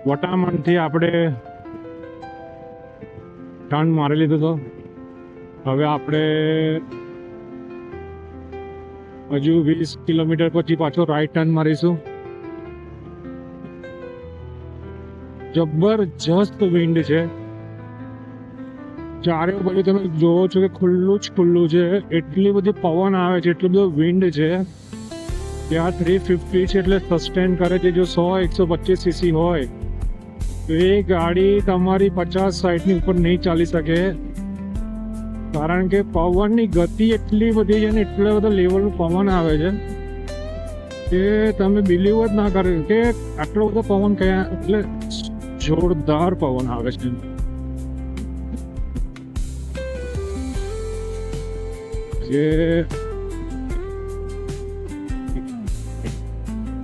વટામણથી આપણે ટર્ન મારી લીધો હતો. હવે આપણે હજુ 20 કિલોમીટર પછી પાછો રાઈટ ટર્ન મારીશું. જબરજસ્ત વિન્ડ છે. ચારે બાજુ તમે જોવો છો કે ખુલ્લું જ ખુલ્લું છે. એટલી બધી પવન આવે છે, એટલું બધું વિન્ડ છે. ત્યાં 350 છે એટલે સસ્ટેન કરે છે. જો 100-125 સીસી હોય તો એ ગાડી તમારી 50-60ની ઉપર નહીં ચાલી શકે, કારણ કે પવનની ગતિ એટલી બધી છે ને એટલા બધા લેવલનું પવન આવે છે કે તમે બિલીવ જ ના કરો કે આટલો બધો પવન કયા, એટલે જોરદાર પવન આવે છે. જે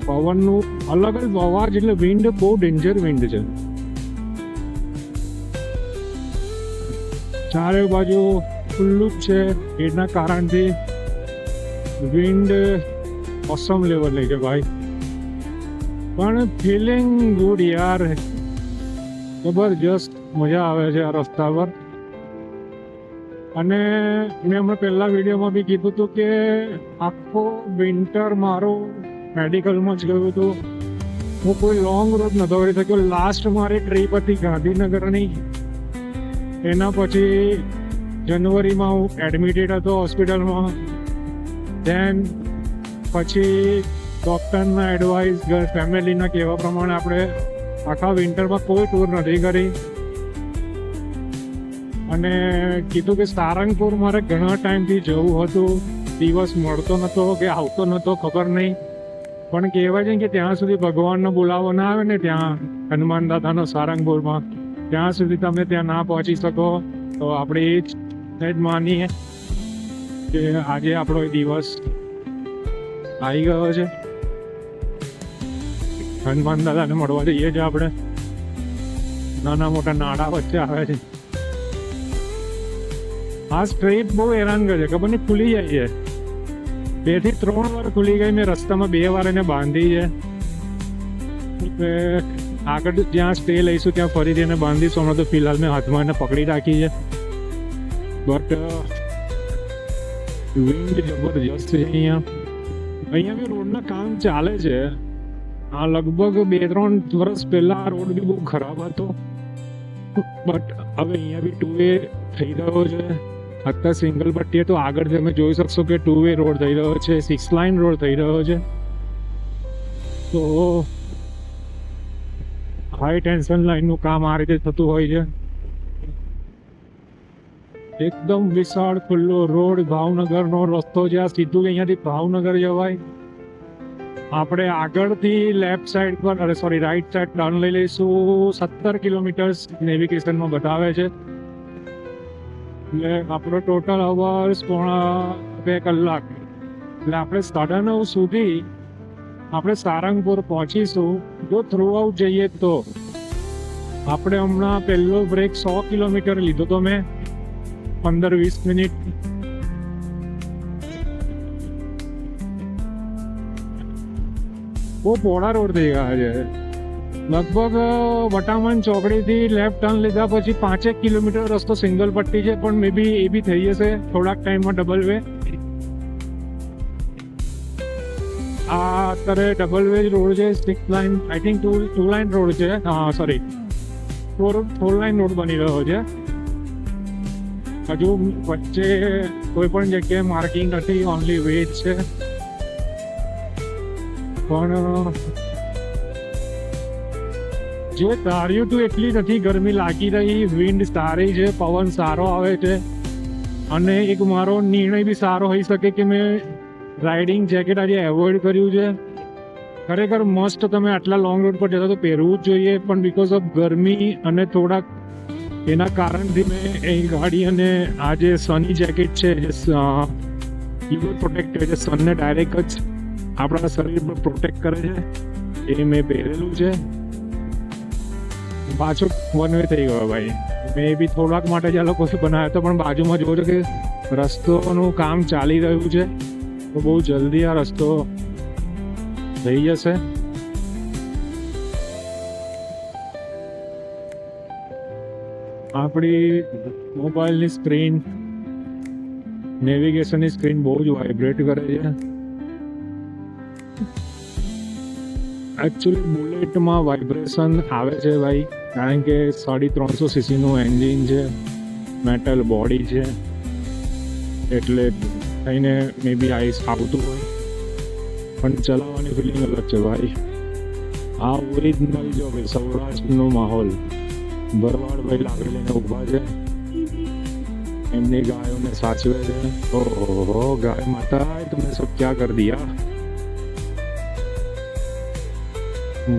પવનનું અલગ જ અવાજ, એટલે વિન્ડ બહુ ડેન્જર વિન્ડ છે. ચારે બાજુ ખુલ્લું જ છે, એના કારણથી વિન્ડ ઓસમ લેવલ લઈ છે ભાઈ. પણ ફિલિંગ ગુડ યાર, જબરજસ્ત મજા આવે છે આ રસ્તા પર. અને મેં હમણાં પહેલા વિડીયોમાં બી કીધું હતું કે આખો વિન્ટર મારો મેડિકલમાં જ ગયું હતું. હું કોઈ લોંગ રૂટ નહોતો કરી શક્યો. લાસ્ટ મારી ટ્રીપ હતી ગાંધીનગરની. એના પછી જાન્યુઆરીમાં હું એડમિટેડ હતો હોસ્પિટલમાં. ધેન પછી ડૉક્ટરના એડવાઇસ, ફેમિલીના કહેવા પ્રમાણે આપણે આખા વિન્ટરમાં કોઈ ટૂર નથી કરી. અને કીધું કે સારંગપુર મારે ઘણા ટાઈમથી જવું હતું. દિવસ મળતો નહોતો કે આવતો નહોતો, ખબર નહીં. પણ કહેવાય છે કે ત્યાં સુધી ભગવાનનો બોલાવો ના આવે ને, ત્યાં હનુમાન દાદાનો સારંગપુરમાં, ત્યાં સુધી તમે ત્યાં ના પહોંચી શકો. તો આપણે એ જ માનીએ કે આજે આપણો એ દિવસ આવી ગયો છે. હનુમાન દાદાને મળવા જઈએ છીએ આપણે. નાના મોટા નાડા વચ્ચે આવે છે. આ સ્ટ્રીટ બહુ હેરાન કરે છે, ખબર નહીં ખુલી જાય છે. 2 થી 3 વાર ખુલી ગઈ. મેં રસ્તામાં 2 વાર એને બાંધી છે. આગળ જ્યાં સ્ટે લઈશું ત્યાં ફરીથી એને બાંધીશું. હમણાં તો ફિલહાલ મેં હાથમાં એને પકડી રાખી છે. બટ વિન્ડ જબરજસ્ત છે અહીંયા. અહીંયા બી રોડના કામ ચાલે છે. આ લગભગ 2-3 વર્ષ પહેલાં આ રોડ બી બહુ ખરાબ હતો. બટ હવે અહીંયા બી 2 વે થઈ રહ્યો છે. અત્યારે સિંગલ પટ્ટી તો આગળ તમે જોઈ શકશો કે 2 વે રોડ થઈ રહ્યો છે, 6 લાઇન રોડ થઈ રહ્યો છે. તો હાઈ ટેન્શન લાઇનનું કામ આ રીતે થતું હોય છે. એકદમ વિશાળ ખુલ્લો રોડ, ભાવનગરનો રસ્તો છે આ. સીધું અહીંયાથી ભાવનગર જવાય. આપણે આગળથી લેફ્ટ સાઈડ પર, રાઈટ સાઈડ ટર્ન લઈ લઈશું. 17 કિલોમીટર નેવિગેશનમાં બતાવે છે. એટલે આપણો ટોટલ અવર્સ 2 કલાક. એટલે આપણે 9:30 સુધી આપણે સારંગપુર પહોંચીશું. જો થ્રુ આઉટ જઈએ તો આપણે હમણાં પહેલો બ્રેક 100 કિલોમીટર લીધો તો મેં 15-20 મિનિટ. બહુ પહોળા રોડ થઈ ગયા છે. લગભગ વટામણ ચોકડીથી લેફ્ટ ટર્ન લીધા પછી 5 કિલોમીટર રસ્તો સિંગલ પટ્ટી છે, પણ મે બી એ બી થઈ જશે થોડાક ટાઈમમાં ડબલ વે. આ અત્યારે ડબલ વે રોડ છે. 6 line, I think 2 line road છે. સોરી, 4 લાઇન રોડ બની રહ્યો છે. હજુ વચ્ચે કોઈ પણ જગ્યાએ માર્કિંગ નથી, ઓનલી વે જ છે. પણ જે ધાર્યું હતું એટલી નથી ગરમી લાગી રહી. વિન્ડ સારી છે, પવન સારો આવે છે. અને એક મારો નિર્ણય બી સારો હોઈ શકે કે મેં રાઇડિંગ જેકેટ આજે એવોઇડ કર્યું છે. ખરેખર મસ્ત, તમે આટલા લોંગ રૂટ પર જતા તો પહેરવું જ જોઈએ, પણ બિકોઝ ઓફ ગરમી અને થોડાક એના કારણથી મેં એ ગાડી અને આ જે સની જેકેટ છે, જે યુવી પ્રોટેક્ટ છે, સનને ડાયરેક્ટ જ આપણા શરીર પર પ્રોટેક્ટ કરે છે, એ મેં પહેરેલું છે. પાછો વન વે થઈ ગયો ભાઈ. મેં બી થોડાક માટે જ આ લોકો બનાવ્યો હતો, પણ બાજુમાં જોવો છો કે રસ્તોનું કામ ચાલી રહ્યું છે, તો બહુ જલ્દી આ રસ્તો થઈ જશે. આપણી મોબાઈલની સ્ક્રીન નેવિગેશનની સ્ક્રીન બહુ જ વાઇબ્રેટ કરે છે. એકચ્યુઅલી બુલેટમાં વાઇબ્રેશન આવે છે ભાઈ, કારણ કે 350 સીસીનું એન્જિન છે, મેટલ બોડી છે, એટલે થઈને મે બી આઈસ આવતું હોય, પણ ચલાવવાની ફિલિંગ અલગ છે ભાઈ. આ ઓરિજિનલ જો ભાઈ સૌરાષ્ટ્રનો માહોલ. ભરવાડભાઈ લાકડી લઈને ઊભા છે, એમની ગાયોને સાચવે છે. ઓહો ગાય માતા तुमने सब क्या कर दिया.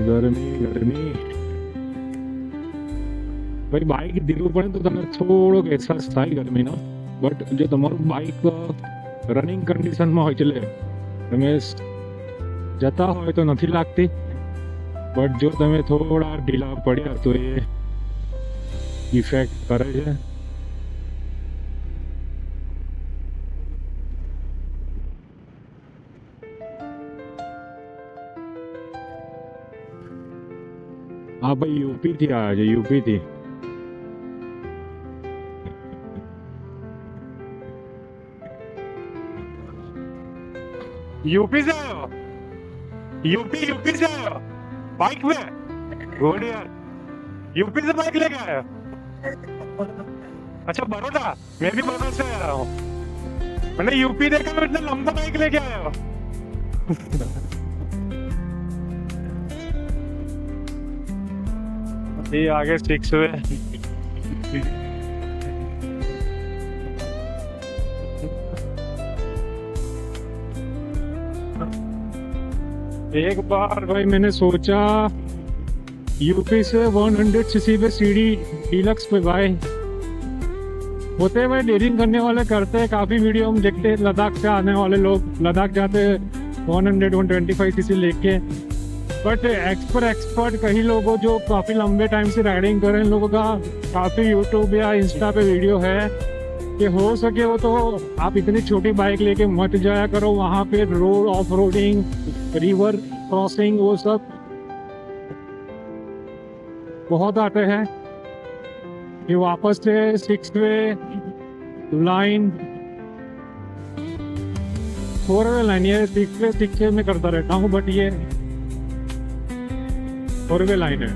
ગરમી ભાઈ, બાઇક ધીરું પડે તો તમને થોડોક અહેસાસ થાય ગરમીનો, બટ જો તમારું બાઇક રનિંગ કન્ડિશનમાં હોય, એટલે તમે જતા હોય તો નથી લાગતી, બટ જો તમે થોડા ઢીલા પડ્યા તો એ ઇફેક્ટ કરે છે. હા ભાઈ, યુપી થી આવ્યા છે, યુપી થી. यूपी से आए हो? यूपी से आए हो बाइक में? गुड यार. यूपी से बाइक लेके आए हो? अच्छा बड़ौदा. मैं भी बड़ौदा से आया हूँ. मैंने यूपी देखा तो इतना लंबा बाइक लेके आया हो. ये आगे 6 हुए. एक बार भाई मैंने सोचा यूपी से 100 सीसी पे सीडी डीलक्स पे भाई होते हैं भाई, डेयरिंग करने वाले करते हैं. काफ़ी वीडियो हम देखते हैं, लद्दाख से आने वाले लोग लद्दाख जाते हैं 100-125 सीसी लेके. बट एक्सपर्ट कई लोगों जो काफ़ी लंबे टाइम से राइडिंग कर रहे हैं, इन लोगों का काफ़ी यूट्यूब या इंस्टा पे वीडियो है कि हो सके हो तो आप इतनी छोटी बाइक लेके मत जाया करो. वहाँ पे road off roading, river crossing, वो सब बहुत आते हैं. ये वापस से 6 वे लाइन 4 वे लाइन, ये 6 वे में करता रहता हूँ, बट ये 4 वे लाइन है.